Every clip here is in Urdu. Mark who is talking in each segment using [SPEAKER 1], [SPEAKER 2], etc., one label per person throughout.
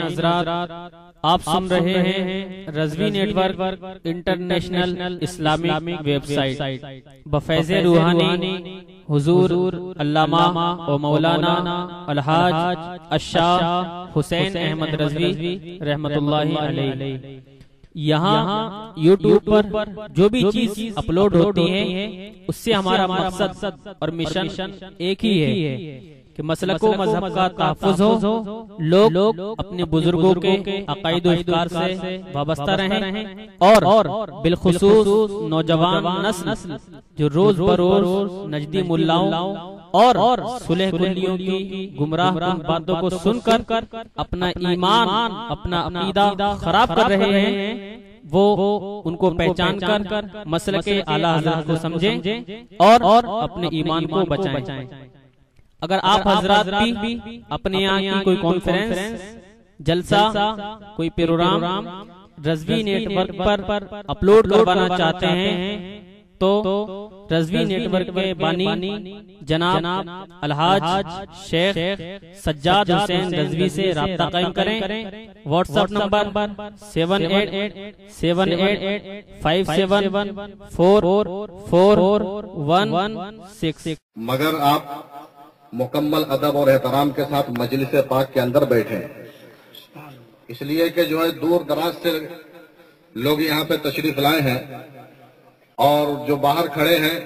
[SPEAKER 1] حضرات، آپ سن رہے ہیں Rizvi network international Islamic website بفیض روحانی حضور علامہ و مولانا الحاج الشاہ حسین احمد رضوی رحمت اللہ علیہ۔ یہاں یوٹیوب پر جو بھی چیز اپلوڈ ہوتی ہے اس سے ہمارا مقصد اور مشن ایک ہی ہے کہ مسلک و مذہب کا تحفظ ہو، لوگ اپنے بزرگوں کے عقائد و افکار سے وابستہ رہیں، اور بالخصوص نوجوان نسل جو روز بروز نجدی ملاؤں اور صلح کلیوں کی گمراہ کن باتوں کو سن کر اپنا ایمان، اپنا عقیدہ خراب کر رہے ہیں، وہ ان کو پہچان کر مسلک اعلیٰ حضرت کو سمجھیں اور اپنے ایمان کو بچائیں۔ اگر آپ حضرات بھی اپنے یہاں کی کوئی کانفرنس، جلسہ، کوئی پروگرام رضوی نیٹ ورک پر اپلوڈ کروانا چاہتے ہیں تو رضوی نیٹ ورک کے بانی جناب الحاج شیخ سجاد حسین رضوی سے رابطہ قائم کریں۔ What's app number 7887574416۔
[SPEAKER 2] مگر آپ مکمل ادب اور احترام کے ساتھ مجلس پاک کے اندر بیٹھے، اس لیے کہ جو ہے دور دراز سے لوگ یہاں پہ تشریف لائے ہیں، اور جو باہر کھڑے ہیں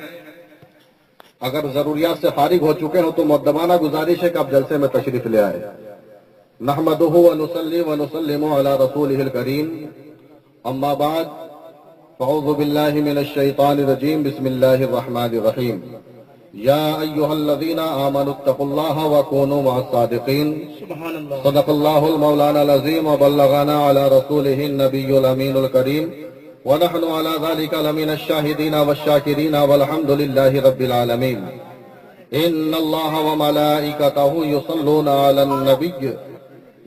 [SPEAKER 2] اگر ضروریات سے فارغ ہو چکے ہو تو مؤدبانہ گزارش ہے کہ آپ جلسے میں تشریف لے آئے۔ نحمدہ ونصلی ونسلم علی رسولہ الکریم، اما بعد فاعوذ باللہ من الشیطان الرجیم، بسم اللہ الرحمن الرحیم۔ یا ایہا الذین آمنوا اتقوا اللہ وکونوا مع الصادقین، صدق اللہ المولانا العظیم وبلغنا علی رسولہ النبی الامین الکریم، ونحن على ذلك لمن الشاهدين والشاكرين والحمد لله رب العالمين۔ ان الله وملائكته يصلون على النبي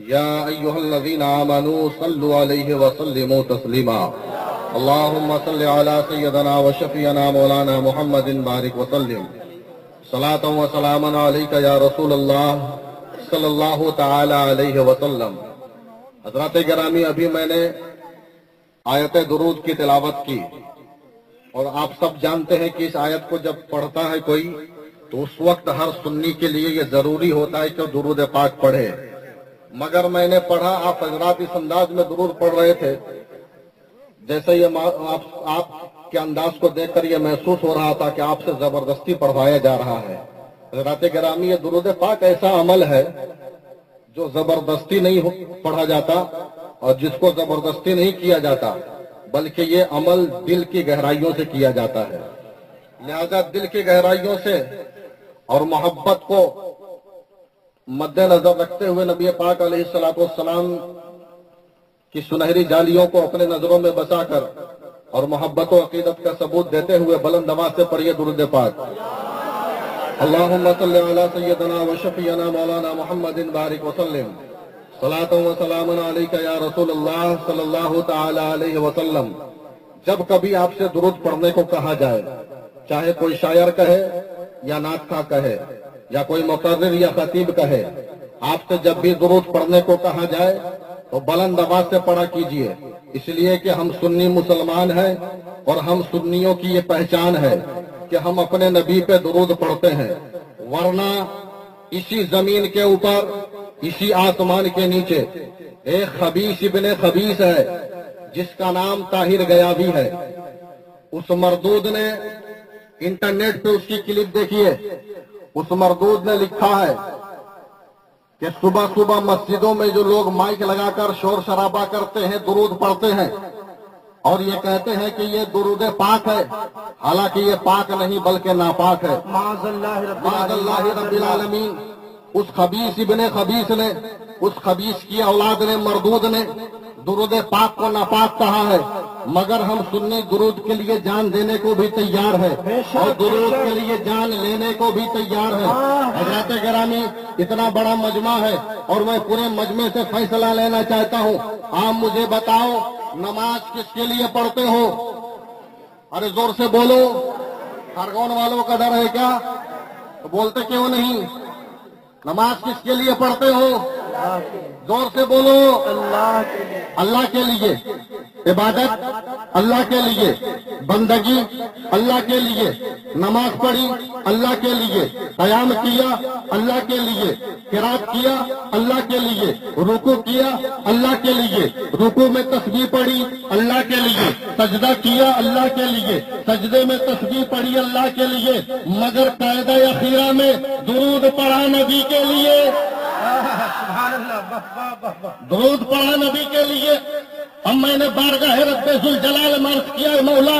[SPEAKER 2] يا ايها الذين امنوا صلوا عليه وسلموا تسليما۔ اللهم صل على سيدنا وشفيعنا مولانا محمد بارك وسلم، صلاة وسلاما عليك يا رسول الله صلی اللہ تعالی علیہ وسلم۔ حضرات گرامی، ابھی میں نے آیت درود کی تلاوت کی، اور آپ سب جانتے ہیں کہ اس آیت کو جب پڑھتا ہے کوئی تو اس وقت ہر سنی کے لیے یہ ضروری ہوتا ہے کہ درود پاک پڑھے۔ مگر میں نے پڑھا، آپ حضرات اس انداز میں درود پڑھ رہے تھے جیسے یہ آپ کے انداز کو دیکھ کر یہ محسوس ہو رہا تھا کہ آپ سے زبردستی پڑھوایا جا رہا ہے۔ حضرات گرامی، یہ درود پاک ایسا عمل ہے جو زبردستی نہیں پڑھا جاتا اور جس کو زبردستی نہیں کیا جاتا، بلکہ یہ عمل دل کی گہرائیوں سے کیا جاتا ہے۔ لہذا دل کی گہرائیوں سے اور محبت کو مد نظر رکھتے ہوئے نبی پاک علیہ السلام کی سنہری جالیوں کو اپنے نظروں میں بسا کر اور محبت و عقیدت کا ثبوت دیتے ہوئے بلند آواز سے پڑھیے درود پاک۔ اللہم صلی علی سیدنا و شفیعنا مولانا محمد بارک وسلم، صلاۃ و سلام علیک یا رسول اللہ صلی اللہ تعالی علیہ وسلم۔ جب کبھی آپ سے درود پڑھنے کو کہا جائے، چاہے کوئی شاعر کہے یا نعت خواں کہے یا کوئی مقرر یا خطیب کہے، آپ سے جب بھی درود پڑھنے کو کہا جائے تو بلند آواز سے پڑھا کیجئے، اس لیے کہ ہم سنی مسلمان ہیں اور ہم سنیوں کی یہ پہچان ہے کہ ہم اپنے نبی پہ درود پڑھتے ہیں، ورنہ اسی زمین کے اوپر، اسی آسمان کے نیچے ایک خبیث ابن خبیث ہے جس کا نام طاہر غیابی ہے۔ اس مردود نے انٹرنیٹ پہ اس کی کلپ دیکھیے، اس مردود نے لکھا ہے کہ صبح صبح مسجدوں میں جو لوگ مائک لگا کر شور شرابہ کرتے ہیں، درود پڑھتے ہیں اور یہ کہتے ہیں کہ یہ درود پاک ہے، حالانکہ یہ پاک نہیں بلکہ ناپاک ہے۔ معاذ اللہ رب العالمین۔ اس خبیث ابن خبیث نے، اس خبیث کی اولاد نے، مردود نے درود پاک کو ناپاک کہا ہے، مگر ہم سنی درود کے لیے جان دینے کو بھی تیار ہے اور درود کے لیے جان لینے کو بھی تیار ہے۔ حضرات گرامی، اتنا بڑا مجمع ہے اور میں پورے مجمع سے فیصلہ لینا چاہتا ہوں۔ آپ مجھے بتاؤ، نماز کس کے لیے پڑھتے ہو؟ ارے زور سے بولو، خرگون والوں کا ڈر ہے کیا؟ تو بولتے کیوں نہیں؟ نماز کس کے لیے پڑھتے ہو؟ زور سے بولو
[SPEAKER 3] اللہ کے لیے،
[SPEAKER 2] اللہ کے لیے، عبادت اللہ کے لیے، بندگی اللہ کے لیے، نماز پڑھی اللہ کے لیے، قیام کیا اللہ کے لیے، قرات کیا اللہ کے لیے، رکوع کیا اللہ کے لیے، رکوع میں تسبیح پڑھی اللہ کے لیے، سجدہ کیا اللہ کے لیے، سجدے میں تسبیح پڑھی اللہ کے لیے، مگر قاعدہ اخیرہ میں درود پڑھا نبی کے لیے،
[SPEAKER 3] سبحان اللہ، واہ واہ واہ،
[SPEAKER 2] درود پڑھا نبی کے لیے۔ اب میں نے بارگاہ رب ذوالجلال میں عرض کیا، اے مولا،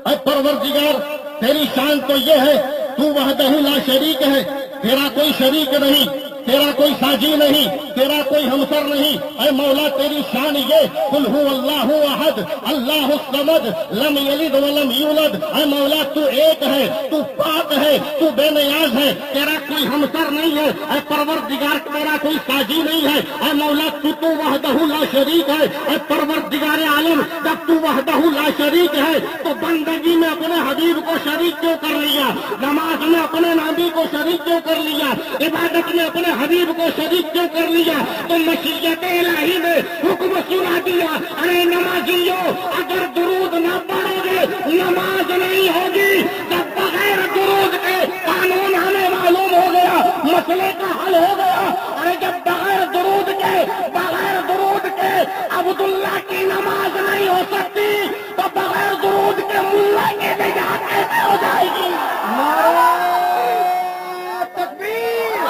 [SPEAKER 2] اے پروردگار، تیری شان تو یہ ہے تو وحدہ لا شریک ہے، تیرا کوئی شریک نہیں، تیرا کوئی ساجی نہیں، تیرا کوئی ہمسر نہیں، اے مولا تیری شان یہ قل هو اللہ احد اللہ الصمد لم یلد ولم یولد، اے مولا تو ایک ہے، تو پاک ہے، تو بے نیاز ہے، تیرا کوئی ہمسر نہیں ہے، اے پروردگار تیرا کوئی ساجی نہیں ہے، اے مولا تو وحدہ لا شریک ہے، اے پروردگار عالم جب تو وحدہ لا شریک ہے تو بندگی میں اپنے حبیب کو شریک کیوں کر لیا، نماز میں اپنے نبی کو شریک کیوں کر لیا، عبادت میں اپنے حبیب کو شریک کیوں کر لیا، تو مشیت الہی نے حکم سنا دیا، ارے نمازیوں اگر درود نہ پڑھو گے نماز نہیں ہوگی، جب بغیر درود کے قانون ہمیں معلوم ہو گیا، مسئلے کا حل ہو گیا، ارے جب بغیر درود کے عبداللہ کی نماز نہیں ہو سکتی تو بغیر درود کے ملا کے بھی جاتے میں ہو جائے گی۔
[SPEAKER 3] نعرہ تکبیر،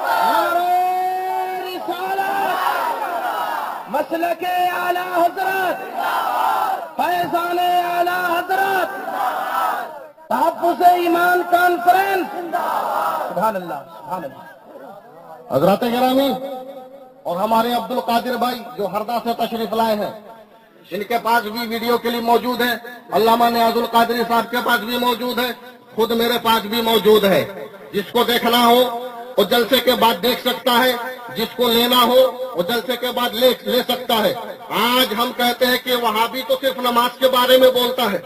[SPEAKER 3] نعرہ رسالت، مسلک اعلی حضرت، فیضان اعلی حضرت، تحفظ ایمان کانفرنس، سبحان اللہ سبحان اللہ۔
[SPEAKER 2] حضرات گرامی اور ہمارے عبد القادر بھائی جو ہردا سے تشریف لائے ہیں، ان کے پاس بھی ویڈیو کے لیے موجود ہے، علامہ نیاز القادری صاحب کے پاس بھی موجود ہے، خود میرے پاس بھی موجود ہے، جس کو دیکھنا ہو وہ جلسے کے بعد دیکھ سکتا ہے، جس کو لینا ہو وہ جلسے کے بعد لے سکتا ہے۔ آج ہم کہتے ہیں کہ وہابی تو صرف نماز کے بارے میں بولتا ہے،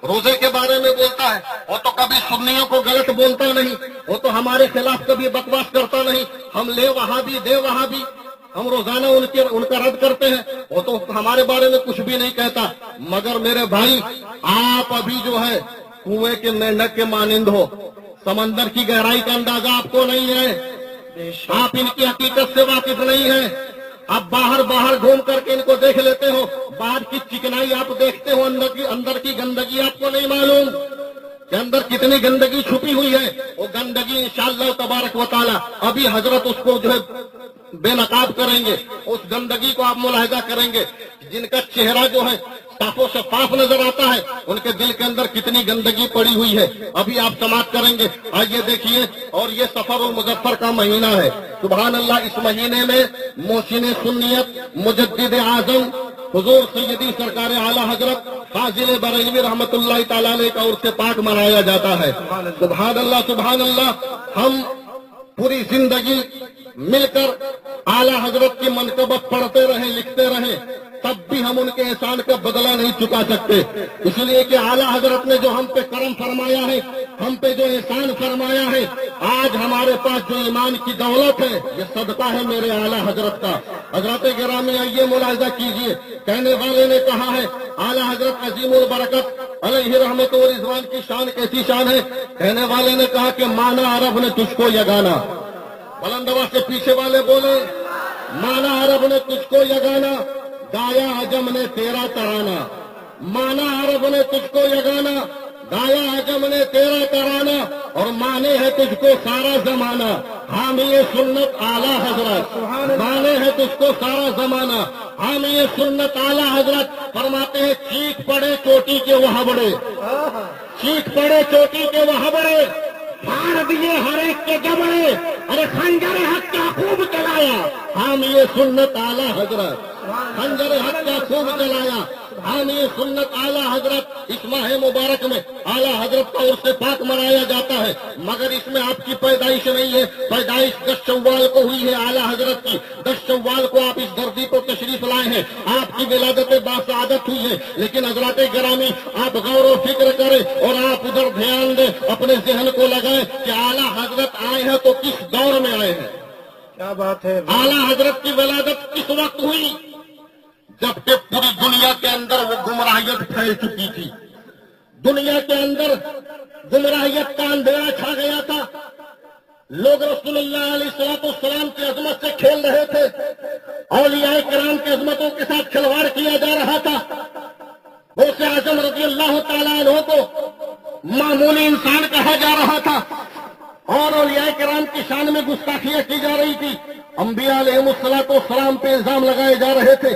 [SPEAKER 2] روزے کے بارے میں بولتا ہے، وہ تو کبھی سنیوں کو غلط بولتا نہیں، وہ تو ہمارے خلاف کبھی بکواس کرتا نہیں، ہم لے وہابی دے وہابی، ہم روزانہ ان کا رد کرتے ہیں، وہ تو ہمارے بارے میں کچھ بھی نہیں کہتا۔ مگر میرے بھائی آپ ابھی جو ہے کنویں کے مینڈک کے مانند ہو، سمندر کی گہرائی کا اندازہ آپ کو نہیں ہے، آپ ان کی حقیقت سے واقف نہیں ہیں، آپ باہر گھوم کر کے ان کو دیکھ لیتے ہو، باہر کی چکنائی آپ دیکھتے ہو، اندر کی گندگی آپ کو نہیں معلوم کہ اندر کتنی گندگی چھپی ہوئی ہے۔ وہ گندگی انشاءاللہ تبارک و تعالی ابھی حضرت اس کو جو ہے بے نقاب کریں گے، اس گندگی کو آپ ملاحظہ کریں گے، جن کا چہرہ جو ہے صاف و شفاف نظر آتا ہے، ان کے دل کے اندر کتنی گندگی پڑی ہوئی ہے، ابھی آپ سماعت کریں گے۔ آئیے دیکھیے، اور یہ سفر المظفر کا مہینہ ہے، سبحان اللہ، اس مہینے میں محسن سنیت مجدد اعظم حضور سیدی سرکار اعلی حضرت فاضل بریلوی رحمت اللہ تعالیٰ علیہ کا عرس پاک منایا جاتا ہے۔ سبحان اللہ سبحان اللہ، ہم پوری زندگی مل کر اعلی حضرت کی منقبت پڑھتے رہے، لکھتے رہے، تب بھی ہم ان کے احسان کا بدلہ نہیں چکا سکتے، اس لیے کہ اعلی حضرت نے جو ہم پہ کرم فرمایا ہے، ہم پہ جو احسان فرمایا ہے، آج ہمارے پاس جو ایمان کی دولت ہے یہ صدقہ ہے میرے اعلی حضرت کا۔ حضرات گرامی آئیے ملاحظہ کیجئے، کہنے والے نے کہا ہے اعلی حضرت عظیم البرکت علیہ رحمت و رضوان کی شان کیسی شان ہے، کہنے والے نے کہا کہ مانا عرب نے تجھ کو یگانا، بلند آواز سے پیچھے والے بولے، مانا عرب نے تجھ کو یگانا، گایا عجم نے تیرا ترانہ، مانا عرب نے تجھ کو یگانا، گایا عجم نے تیرا ترانہ، اور مانے ہے تجھ کو سارا زمانہ، حامی سنت اعلی حضرت، مانے ہے تجھ کو سارا زمانہ، حامی سنت اعلی حضرت فرماتے ہیں چیخ پڑے چوٹی کے وہ ہبڑے، چیخ پڑے چوٹی کے وہ ہبڑے، پھاڑ دیے ہر ایک کے جبڑے، ارے خنجر حق کا خوب چلایا، حامی سنت اعلی حضرت، خنجر حق کا خوب چلایا، حامی سنت اعلی حضرت۔ اس ماہ مبارک میں اعلی حضرت کا عرس پاک منایا جاتا ہے، مگر اس میں آپ کی پیدائش نہیں ہے، پیدائش 10 شوال کو ہوئی ہے اعلی حضرت کی، 10 شوال کو آپ اس دھرتی پر تشریف لائے ہیں، آپ کی ولادت باسعادت ہوئی ہے، لیکن حضرات گرامی آپ غور و فکر کریں اور آپ ادھر دھیان دیں، اپنے ذہن کو لگائیں کہ اعلی حضرت آئے ہیں تو کس دور میں آئے ہیں،
[SPEAKER 3] کیا بات ہے.
[SPEAKER 2] اعلیٰ حضرت کی ولادت کس وقت ہوئی؟ جبکہ پوری دنیا کے اندر وہ گمراہیت پھیل چکی تھی. دنیا کے اندر گمراہیت کا اندھیرا چھا گیا تھا. لوگ رسول اللہ علیہ السلام کی عظمت سے کھیل رہے تھے. اولیاء کرام کی عظمتوں کے ساتھ کھلواڑ کیا جا رہا تھا. غوث اعظم رضی اللہ تعالیٰ عنہ کو معمولی انسان کہا جا رہا تھا اور اولیاء کرام کی شان میں گستاخیاں کی جا رہی تھی. انبیاء علیہم السلام پہ الزام لگائے جا رہے تھے.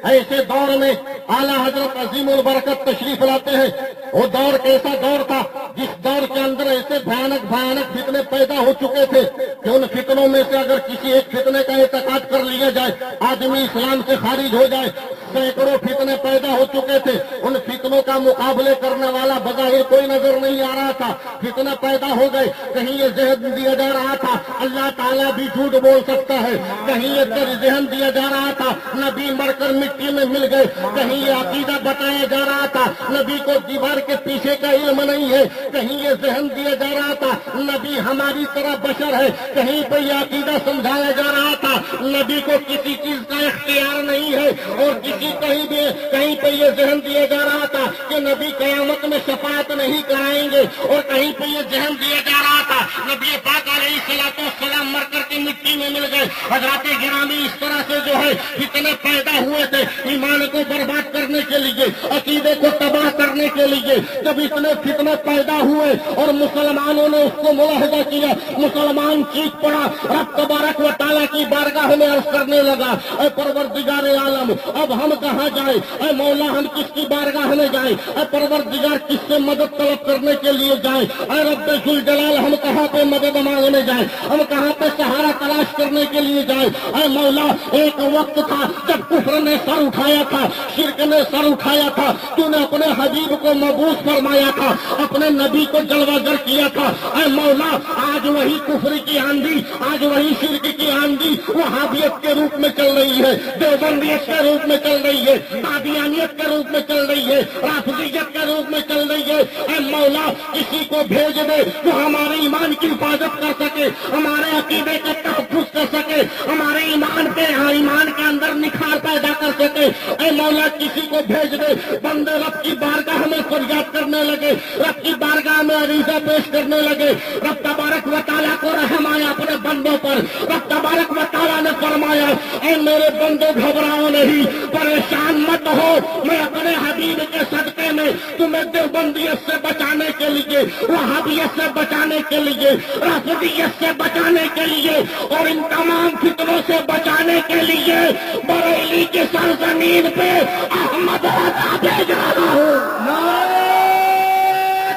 [SPEAKER 2] ایسے دور میں اعلیٰ حضرت عظیم البرکت تشریف لاتے ہیں. وہ دور کیسا دور تھا جس دور کے اندر ایسے بھیانک فتنے پیدا ہو چکے تھے کہ ان فتنوں میں سے اگر کسی ایک فتنے کا اعتقاد کر لیا جائے آدمی اسلام سے خارج ہو جائے. سینکڑوں فتنے پیدا ہو چکے تھے. ان فتنوں کا مقابلے کرنے والا بظاہر کوئی نظر نہیں آ رہا تھا. فتنے پیدا ہو گئے. کہیں یہ ذہن دیا جا رہا تھا اللہ تعالیٰ بھی جھوٹ بول سکتا ہے. کہیں یہ ذہن دیا جا رہا تھا نبی مر کر مٹی میں مل گئے. کہیں یہ عقیدہ بتایا جا رہا تھا نبی کو دیوار کے پیچھے کا علم نہیں ہے. کہیں یہ ذہن دیا جا رہا تھا نبی ہماری طرح بشر ہے. کہیں پہ یہ عقیدہ سمجھایا جا رہا تھا نبی کو کسی چیز کا اختیار نہیں ہے. اور کہیں پہ یہ ذہن دیا جا رہا تھا کہ نبی قیامت میں شفاعت نہیں کرائیں گے. اور کہیں پہ یہ ذہن دیا جا رہا تھا نبی پاک علیہ السلام مر کر کے مٹی میں مل گئے. حضرات گرامی اس طرح سے جو ہے فتنے پیدا ہوئے تھے ایمان کو برباد کرنے کے لیے, عقیدے کو تباہ کرنے کے لیے. جب اتنے فتنے پیدا ہوئے اور مسلمانوں نے اس کو ملاحظہ کیا, مسلمان چیخ پڑا, رب تبارک و تعالیٰ کی بارگاہ میں عرض کرنے لگا اے پروردگار عالم اب ہم کہاں جائیں؟ اے مولا ہم کس کی بارگاہ میں جائیں؟ اے پروردگار کس سے مدد طلب کرنے کے لیے جائیں؟ اے رب ذوالجلال ہم کہاں پہ مدد مانگنے جائیں؟ ہم کہاں پہ سہارا تلاش کرنے کے لیے جائیں؟ اے مولا ایک وقت تھا جب کفر نے سر اٹھایا تھا, شرک نے سر اٹھایا تھا, تو نے اپنے حبیب کو مبعوث فرمایا تھا, اپنے نبی کو جلوہ گر کیا تھا. اے مولا آج وہی کفر کی آندھی, آج وہی شرک کی آندھی وہابیت کے روپ میں چل رہی ہے, دیوبندیت کے روپ میں چل رہی ہے, قادیانیت کے روپ میں چل رہی ہے, رافضیت کے روپ میں چل رہی ہے. اے مولا کسی کو بھیج دے جو ہمارے ایمان کی حفاظت کر سکے, ہمارے عقیدے کا تحفظ کر سکے, ہمارے ایمان کے اندر نکھار پیدا کر سکے. اے مولا کسی کو بھیج دے بندے رب کی بارگاہ میں فریاد کرنے لگے, رب کی بارگاہ میں عریضہ پیش کرنے لگے. رب تبارک و تعالیٰ کو رحم آیا اپنے بندوں پر. رب تبارک و تعالیٰ نے فرمایا اے میرے بندوں گھبراؤ نہیں, پریشان مت ہو, میں اپنے حبیب کے صدقے میں تمہیں دیوبندیت سے بچانے کے لیے, وہابیت سے بچانے کے لیے, رافضیت سے بچانے کے لیے اور ان تمام فتنوں سے بچانے کے لیے بریلی کی سرزمین پہ احمد رضا بھیج رہا ہوں.
[SPEAKER 3] نعرہ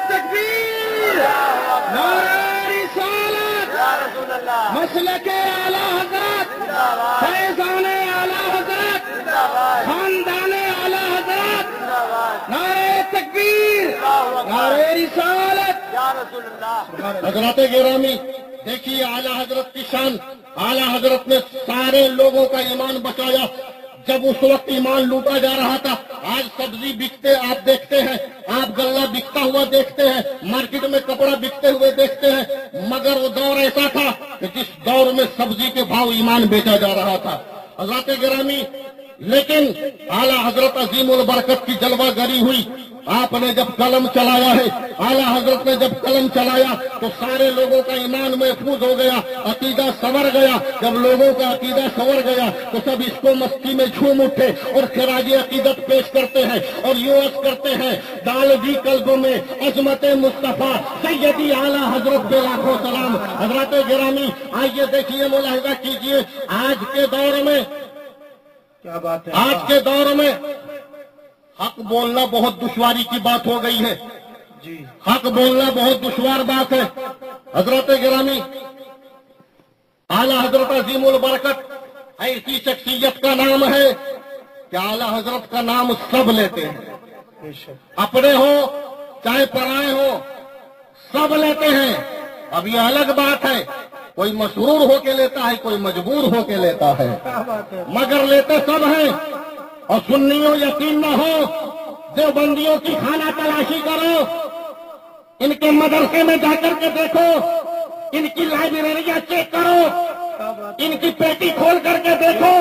[SPEAKER 3] تکبیر, نعرہ رسالت, مسلک اعلیٰ حضرت, فیضان اعلیٰ حضرت, خاندان اعلیٰ حضرت. نعرہ تکبیر, نعرہ رسالت.
[SPEAKER 2] حضرات گرامی دیکھیے اعلیٰ حضرت کی شان. اعلیٰ حضرت نے سارے لوگوں کا ایمان بچایا. جب اس وقت ایمان لوٹا جا رہا تھا, آج سبزی بکتے آپ دیکھتے ہیں, آپ غلہ بکتا ہوا دیکھتے ہیں, مارکیٹ میں کپڑا بکتے ہوئے دیکھتے ہیں, مگر وہ دور ایسا تھا کہ جس دور میں سبزی کے بھاؤ ایمان بیچا جا رہا تھا. حضرات گرامی لیکن اعلیٰ حضرت عظیم البرکت کی جلوہ گری ہوئی. آپ نے جب قلم چلایا ہے, اعلیٰ حضرت نے جب قلم چلایا تو سارے لوگوں کا ایمان محفوظ ہو گیا, عقیدہ سنور گیا. جب لوگوں کا عقیدہ سنور گیا تو سب اس کو مستی میں جھوم اٹھے اور خراج عقیدت پیش کرتے ہیں اور یوں عرض کرتے ہیں ڈال دی قلبوں میں عظمت مصطفیٰ سیدی اعلیٰ حضرت پہ لاکھوں سلام. حضرات گرامی آئیے دیکھیے, ملاحظہ کیجیے, آج کے دور میں,
[SPEAKER 3] کیا بات ہے,
[SPEAKER 2] آج کے دور میں حق بولنا بہت دشواری کی بات ہو گئی ہے.
[SPEAKER 3] جی
[SPEAKER 2] حق بولنا بہت دشوار بات ہے. حضرت گرامی اعلیٰ حضرت عظیم البرکت ایسی شخصیت کا نام ہے کہ اعلیٰ حضرت کا نام سب لیتے ہیں,
[SPEAKER 3] بے شک.
[SPEAKER 2] اپنے ہو چاہے پرائے ہو سب لیتے ہیں. اب یہ الگ بات ہے, کوئی مسرور ہو کے لیتا ہے, کوئی مجبور ہو کے لیتا ہے,
[SPEAKER 3] کیا بات ہے,
[SPEAKER 2] مگر لیتے سب ہیں. اور سنیوں یقین نہ ہو, دیوبندیوں کی خانہ تلاشی کرو, ان کے مدرسے میں جا کر کے دیکھو, ان کی لائبریریاں چیک کرو, ان کی پیٹی کھول کر کے دیکھو،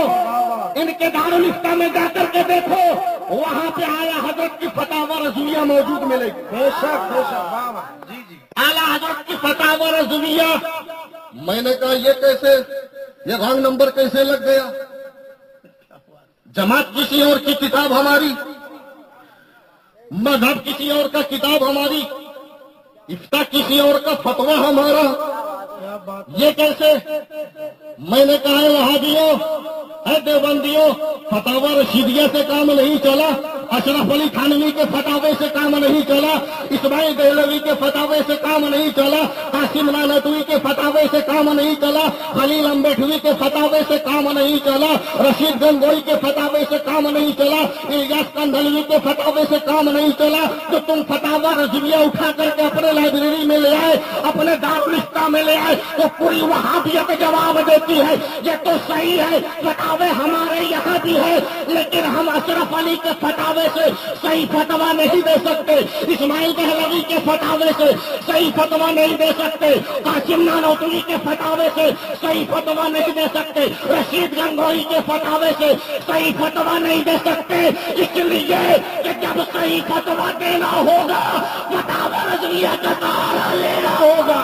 [SPEAKER 2] ان کے دارالفتہ میں جا کر کے دیکھو، وہاں پہ اعلیٰ حضرت کی فتاوی رضویہ موجود ملے گی۔
[SPEAKER 3] بے شک واہ واہ، جی جی،
[SPEAKER 2] اعلیٰ حضرت کی فتاوی رضویہ۔ میں نے کہا یہ کیسے، یہ رانگ نمبر کیسے لگ گیا؟ جماعت کسی اور کی کتاب ہماری، مذہب کسی اور کا کتاب ہماری، افتاء کسی اور کا فتویٰ ہمارا،
[SPEAKER 3] کیا بات،
[SPEAKER 2] یہ کیسے؟ میں نے کہا ہے وہابیوں، اے دیوبندیوں، فتاوی رشیدیہ سے کام نہیں چلا، اشرف علی تھانوی کے فتاوے سے کام نہیں چلا، اسماعیل دہلوی کے فتاوے سے کام نہیں چلا، قاسم نانوتوی کے فتاوے سے کام نہیں چلا، خلیل امبیٹوی کے فتاوے سے کام نہیں چلا، رشید گنگوئی کے فتاوے سے کام نہیں چلا، الیاس کندھلوی کے فتاوے سے کام نہیں چلا۔ تو تم فتاوی رضویہ اٹھا کر کے اپنے لائبریری میں لے آئے، اپنے دارالفتہ میں لے آئے، تو پوری وہابیت جواب دیتی ہے یہ تو صحیح ہے، فتاوے ہمارے یہاں بھی ہے، لیکن ہم اشرف علی کے فتاوے سے صحیح فتویٰ نہیں دے سکتے، اسماعیل دہلوی کے فتاوے سے صحیح فتویٰ نہیں دے سکتے، قاسم نانوتوی کے فتاوے سے صحیح فتویٰ نہیں دے سکتے، رشید گنگوئی کے فتاوے سے صحیح فتویٰ نہیں دے سکتے، اس لیے کہ جب صحیح فتویٰ دینا ہوگا فتاوی رضویہ کا سہارا لینا ہوگا۔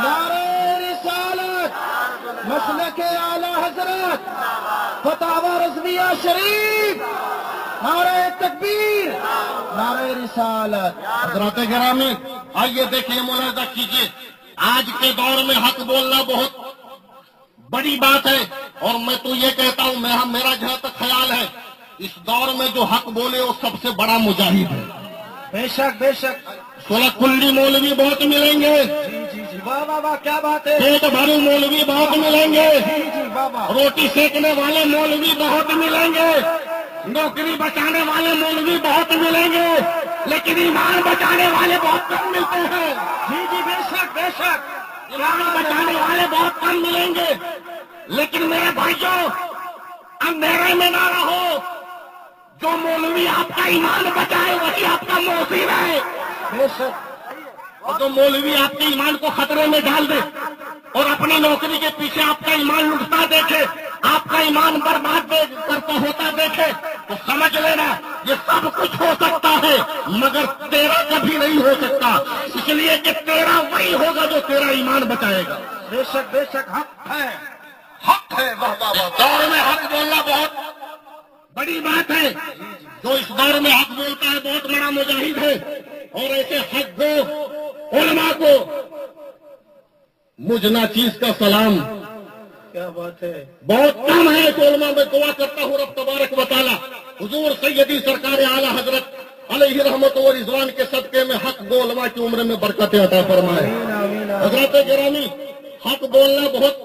[SPEAKER 3] نعرہ رسالت، مسلک اعلی حضرت، فتاوی رضویہ شریف، نعرہ تکبیر، نعرہ رسالت۔
[SPEAKER 2] حضرات گرامی، آئیے دیکھیے، ملاحظہ کیجیے، آج کے دور میں حق بولنا بہت بڑی بات ہے، اور میں تو یہ کہتا ہوں، میرا جہاں تک خیال ہے، اس دور میں جو حق بولے وہ سب سے بڑا مجاہد ہے۔
[SPEAKER 3] بے شک بے شک،
[SPEAKER 2] سولہ کلی مولوی بہت ملیں گے،
[SPEAKER 3] جی جی جی، واہ واہ واہ، کیا بات ہے،
[SPEAKER 2] پیٹ بھرو مولوی بہت ملیں گے،
[SPEAKER 3] جی جی، واہ واہ،
[SPEAKER 2] روٹی سیکنے والے مولوی بہت ملیں گے، نوکری بچانے والے مولوی بہت ملیں گے، لیکن ایمان بچانے والے بہت کم ملتے ہیں۔
[SPEAKER 3] جی جی، بے شک بے شک،
[SPEAKER 2] ایمان بچانے والے بہت کم ملیں گے، لیکن میرے بھائیوں، اندھیرے میں نہ رہو، جو مولوی آپ کا ایمان بچائے وہی آپ کا محسن ہے،
[SPEAKER 3] بے شک،
[SPEAKER 2] اور جو مولوی آپ کے ایمان کو خطرے میں ڈال دے اور اپنی نوکری کے پیچھے آپ کا ایمان لٹتا دیکھے، آپ کا ایمان برباد کرتا ہوتا دیکھے، تو سمجھ لینا یہ سب کچھ ہو سکتا ہے مگر تیرا کبھی نہیں ہو سکتا، اس لیے کہ تیرا وہی ہوگا جو تیرا ایمان بچائے گا۔
[SPEAKER 3] بے شک بے شک، حق ہے،
[SPEAKER 2] حق ہے، واہ واہ واہ۔ دور میں حق بولنا بہت بڑی بات ہے، جو اس دور میں حق بولتا ہے بہت بڑا مجاہد ہے، اور ایسے حق کو، علماء کو مجھ ناچیز کا سلام
[SPEAKER 3] کیا بات ہے،
[SPEAKER 2] بہت کم ہے، تو علماء میں دعا کرتا ہوں رب تبارک و تعالی حضور سیدی سرکار اعلیٰ حضرت علیہ رحمت و رضوان کے صدقے میں حق گو علماء کی عمر میں برکتیں عطا فرمائے۔
[SPEAKER 3] آمین آمین آمین۔
[SPEAKER 2] حضرت گرامی، حق بولنا بہت،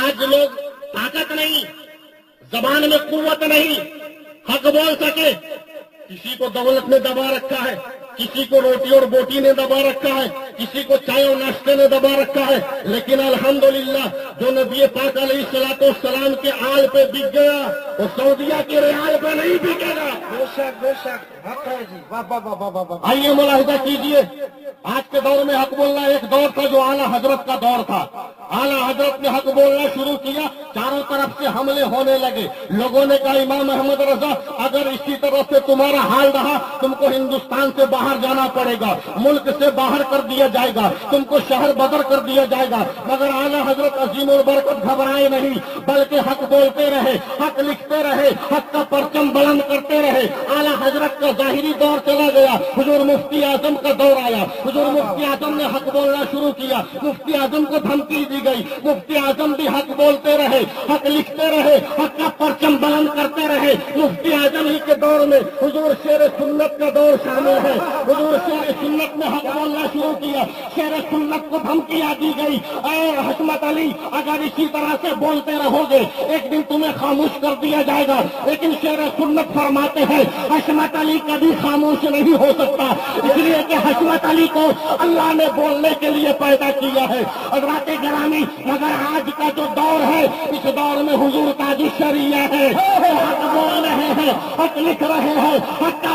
[SPEAKER 2] آج لوگ طاقت نہیں، زبان میں قوت نہیں، حق بول سکے، کسی کو دولت نے دبا رکھا ہے، کسی کو روٹی اور بوٹی نے دبا رکھا ہے، کسی کو چائے اور ناشتے نے دبا رکھا ہے، لیکن الحمدللہ جو نبی پاک علیہ الصلوۃ والسلام کے آل پہ بک گیا وہ سعودیہ کے ریال پہ نہیں بکے گا۔
[SPEAKER 3] بے شک بے شک، حق ہے جی، واہ واہ واہ واہ واہ،
[SPEAKER 2] آئیے ملاحظہ کیجئے، آج کے دور میں حق بولنا ایک دور تھا جو اعلیٰ حضرت کا دور تھا، اعلیٰ حضرت نے حق بولنا شروع کیا، چاروں طرف سے حملے ہونے لگے، لوگوں نے کہا امام احمد رضا اگر اسی طرح سے تمہارا حال رہا تم کو ہندوستان سے باہر جانا پڑے گا، ملک سے باہر کر دیا جائے گا، تم کو شہر بدر کر دیا جائے گا، مگر اعلیٰ حضرت عظیم البرکت گھبرائے نہیں، بلکہ حق بولتے رہے، حق لکھتے رہے، حق کا پرچم بلند کرتے رہے۔ اعلیٰ حضرت کا ظاہری دور چلا گیا، حضور مفتی اعظم کا دور آیا، حضور مفتی اعظم نے حق بولنا شروع کیا، مفتی اعظم کو دھمکی دی گئی، مفتی اعظم بھی حق بولتے رہے، حق لکھتے رہے، حق کا پرچم بلند کرتے رہے۔ مفتی اعظم ہی کے دور میں حضور شیر سنت کا دور شامل ہے، حضور شیر سنت نے حق بولنا شروع کیا، شیر سنت کو دھمکیاں دی گئی، اے حشمت علی اگر اسی طرح سے بولتے رہو گے ایک دن تمہیں خاموش کر دیا جائے گا، لیکن شیر سنت فرماتے ہیں حشمت علی کبھی خاموش نہیں ہو سکتا، اس لیے کہ حشمت علی کو اللہ نے بولنے کے لیے پیدا کیا ہے۔ حضرات گرامی، مگر آج کا جو دور ہے اس دور میں حضور تاج الشریعہ ہے، حق بول رہے ہیں، حق لکھ رہے ہیں، حق کا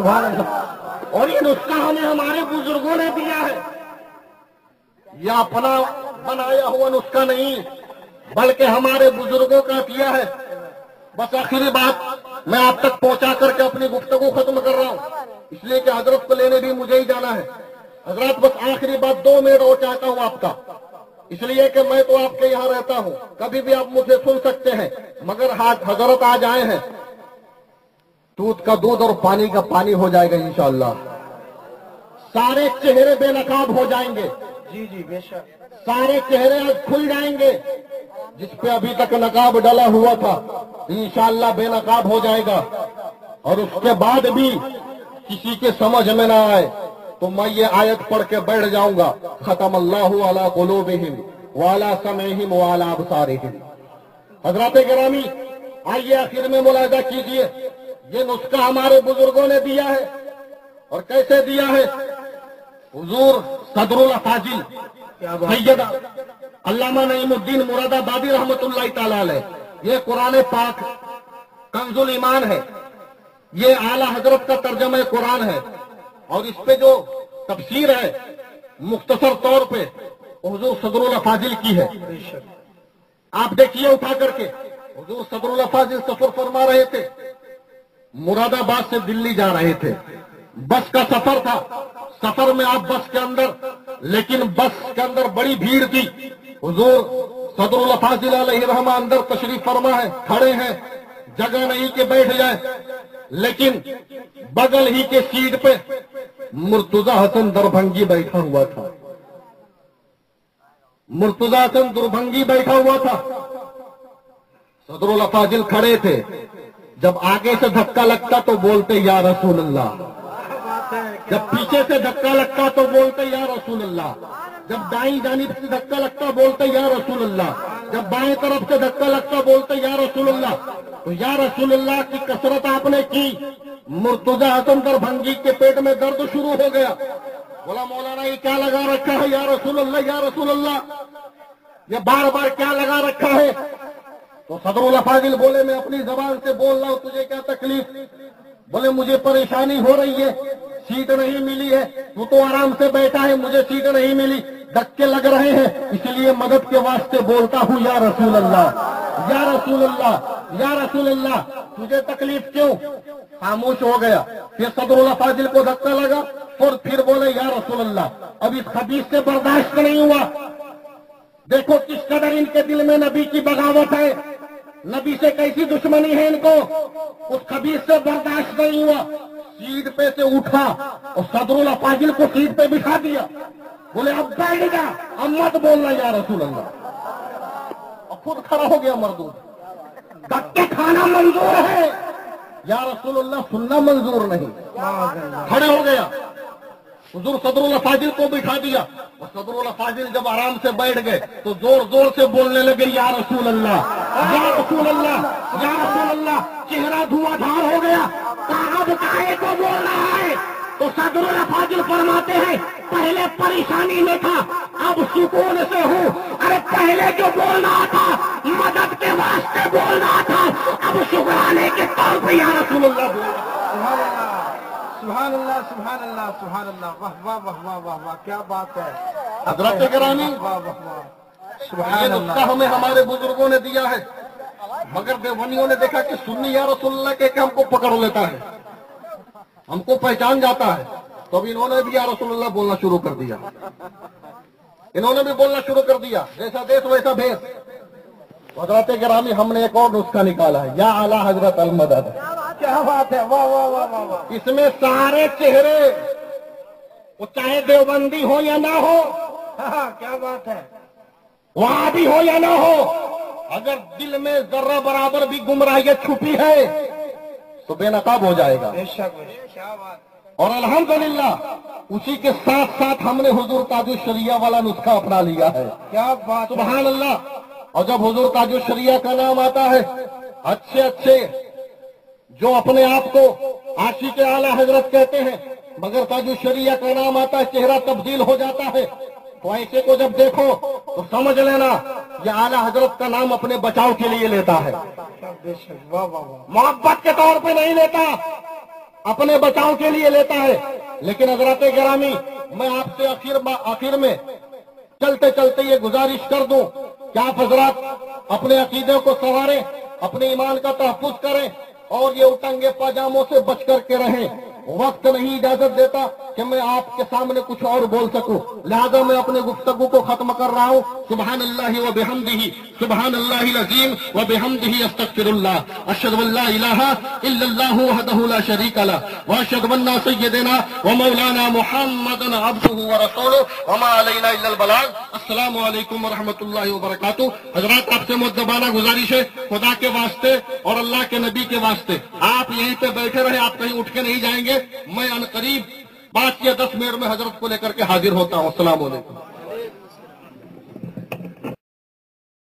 [SPEAKER 4] سبحان اللہ. اور یہ نسخہ ہمیں ہمارے بزرگوں نے دیا ہے. یہ اپنا بنایا ہوا نسخہ نہیں بلکہ ہمارے بزرگوں کا کیا ہے. بس آخری بات میں آپ تک پہنچا کر کے اپنی گفتگو ختم کر رہا ہوں، اس لیے کہ حضرت کو لینے بھی مجھے ہی جانا ہے. حضرات بس آخری بات 2 منٹ اور چاہتا ہوں آپ کا، اس لیے کہ میں تو آپ کے یہاں رہتا ہوں، کبھی بھی آپ مجھے سن سکتے ہیں، مگر حضرت آج آئے ہیں، دودھ کا دودھ اور پانی کا پانی ہو جائے گا انشاءاللہ. سارے چہرے بے نقاب ہو جائیں گے.
[SPEAKER 3] جی جی بے شک.
[SPEAKER 4] سارے چہرے آج کھل جائیں گے. جس پہ ابھی تک نقاب ڈلا ہوا تھا انشاءاللہ بے نقاب ہو جائے گا. اور اس کے بعد بھی کسی کے سمجھ میں نہ آئے تو میں یہ آیت پڑھ کے بیٹھ جاؤں گا، ختم اللہ علی قلوبہم وعلی سمعہم وعلی ابصارہم. حضرات گرامی آئیے آخر میں ملاحظہ کیجئے، یہ نسخہ ہمارے بزرگوں نے دیا ہے. اور کیسے دیا ہے؟ حضور صدر الافاضل سیدہ علامہ نعیم الدین مراد آبادی رحمت اللہ تعالی علیہ، یہ قرآن پاک کنز الایمان ہے، یہ اعلی حضرت کا ترجمہ قرآن ہے. اور اس پہ جو تفسیر ہے مختصر طور پہ حضور صدر الافاضل کی ہے. آپ دیکھیے اٹھا کر کے، حضور صدر الافاضل سفر فرما رہے تھے، مراد آباد سے دلی جا رہے تھے، بس کا سفر تھا. سفر میں آپ بس کے اندر، لیکن بس کے اندر بڑی بھیڑ تھی. حضور صدر الافاضل علیہ رحمہ اندر تشریف فرما ہے، کھڑے ہیں، جگہ نہیں کہ بیٹھ جائے، لیکن بغل ہی کے سیٹ پہ مرتضی حسن دربھنگی بیٹھا ہوا تھا. مرتضی حسن دربھنگی بیٹھا ہوا تھا. صدر الافاضل کھڑے تھے، جب آگے سے دھکا لگتا تو بولتے یا رسول اللہ، جب پیچھے سے دھکا لگتا تو بولتے یا رسول اللہ، جب دائیں جانب سے دھکا لگتا بولتے یا رسول اللہ، جب بائیں طرف سے دھکا لگتا بولتے یا رسول اللہ. تو یا رسول اللہ کی کثرت آپ نے کی، مرتضی حسن دربھنگی کے پیٹ میں درد شروع ہو گیا. بولا مولانا یہ کیا لگا رکھا ہے یا رسول اللہ، یا رسول اللہ، یہ بار بار کیا لگا رکھا ہے؟ تو صدر الافاضل بولے میں اپنی زبان سے بول رہا ہوں، تجھے کیا تکلیف؟ بولے مجھے پریشانی ہو رہی ہے، سیٹ نہیں ملی ہے، تو آرام سے بیٹھا ہے، مجھے سیٹ نہیں ملی، دھکے لگ رہے ہیں، اس لیے مدد کے واسطے بولتا ہوں یا رسول اللہ، یا رسول اللہ، یا رسول اللہ. تجھے تکلیف کیوں؟ خاموش ہو گیا. پھر صدر الافاضل کو دھکا لگا اور پھر بولے یا رسول اللہ. اب اس خبیث سے برداشت نہیں ہوا. دیکھو کس قدر ان کے دل میں نبی کی بغاوت ہے، نبی سے کیسی دشمنی ہے ان کو. اس خبیث سے برداشت نہیں ہوا، سیٹ پہ سے اٹھا اور صدر الافاضل کو سیٹ پہ بٹھا دیا. بولے اب بیٹھ جا، اب مت بولنا یا رسول اللہ. اور خود کھڑا ہو گیا مردود. دھکے کھانا منظور ہے، یا رسول اللہ سننا منظور نہیں. کھڑے ہو گیا، حضور صدر الافاضل کو بٹھا دیا. اور صدر الافاضل جب آرام سے بیٹھ گئے تو زور زور سے بولنے لگے یا رسول اللہ، یا رسول اللہ، یا رسول اللہ. چہرہ دھواں دھار ہو گیا. اب کاہے کو بول رہا ہے؟ تو صدر الافاضل فرماتے ہیں پہلے پریشانی میں تھا، اب سکون سے ہوں. ارے پہلے جو بول رہا تھا مدد کے واسطے بول رہا تھا، اب شکرانے کے طور پہ یا رسول اللہ بول رہا.
[SPEAKER 3] سبحان اللہ سبحان اللہ سبحان اللہ. واہ واہ واہ واہ واہ واہ، کیا بات ہے
[SPEAKER 4] حضرت گرامی.
[SPEAKER 3] واہ واہ واہ.
[SPEAKER 4] یہ
[SPEAKER 3] سبحان
[SPEAKER 4] نسخہ
[SPEAKER 3] اللہ.
[SPEAKER 4] ہمیں ہمارے بزرگوں نے دیا ہے، مگر دیوبندیوں نے دیکھا کہ سنی یا رسول اللہ کے ہم کو پکڑ لیتا ہے، ہم کو پہچان جاتا ہے، تو اب انہوں نے بھی یا رسول اللہ بولنا شروع کر دیا. انہوں نے بھی بولنا شروع کر دیا، جیسا دیش ویسا بھیس. حضرت گرامی ہم نے ایک اور نسخہ نکالا ہے، یا اعلی حضرت المدد.
[SPEAKER 3] کیا بات ہے، واہ واہ واہ واہ واہ.
[SPEAKER 4] اس میں سارے چہرے، وہ چاہے دیوبندی ہو یا نہ ہو،
[SPEAKER 3] ہاں کیا بات ہے.
[SPEAKER 4] وہاں بھی ہو یا نہ ہو، اگر دل میں ذرہ برابر بھی گمراہیت چھپی ہے تو بے نقاب ہو جائے گا.
[SPEAKER 3] بے شک بے شک. کیا بات.
[SPEAKER 4] اور الحمدللہ اسی کے ساتھ ساتھ ہم نے حضور تاج الشریعہ والا نسخہ اپنا لیا ہے.
[SPEAKER 3] کیا بات.
[SPEAKER 4] سبحان اللہ. اور جب حضور تاج الشریعہ کا نام آتا ہے، اچھے اچھے جو اپنے آپ کو عاشق اعلی حضرت کہتے ہیں، مگر تاج الشریعہ کا نام آتا ہے چہرہ تبدیل ہو جاتا ہے. تو ایسے کو جب دیکھو تو سمجھ لینا یہ اعلی حضرت کا نام اپنے بچاؤ کے لیے لیتا ہے،
[SPEAKER 3] بے شک. واہ واہ واہ.
[SPEAKER 4] محبت کے طور پہ نہیں لیتا. اپنے بچاؤ کے لیے لیتا ہے. لیکن حضرات گرامی، میں آپ سے آخر میں چلتے چلتے یہ گزارش کر دوں کہ آپ حضرات اپنے عقیدے کو سنواریں، اپنے ایمان کا تحفظ کریں اور یہ اٹنگے پاجاموں سے بچ کر کے رہیں. وقت نہیں اجازت دیتا کہ میں آپ کے سامنے کچھ اور بول سکوں، لہذا میں اپنے گفتگو کو ختم کر رہا ہوں. سبحان اللہ و بحمدہ، سبحان اللہ العظیم و بحمدہ، استغفر اللہ، اشہد ان لا الہ الا اللہ وحدہ لا شریک لہ واشہد ان سیدنا و مولانا محمدا عبدہ ورسولہ وما علینا الا البلاغ. السلام علیکم ورحمۃ اللہ وبرکاتہ. حضرات آپ سے مؤدبانہ گزارش ہے، خدا کے واسطے اور اللہ کے نبی کے واسطے آپ یہیں پہ بیٹھے رہے، آپ کہیں اٹھ کے نہیں جائیں گے. میں عنقریب 5 یا 10 منٹ میں حضرت کو لے کر کے حاضر ہوتا ہوں. السلام علیکم.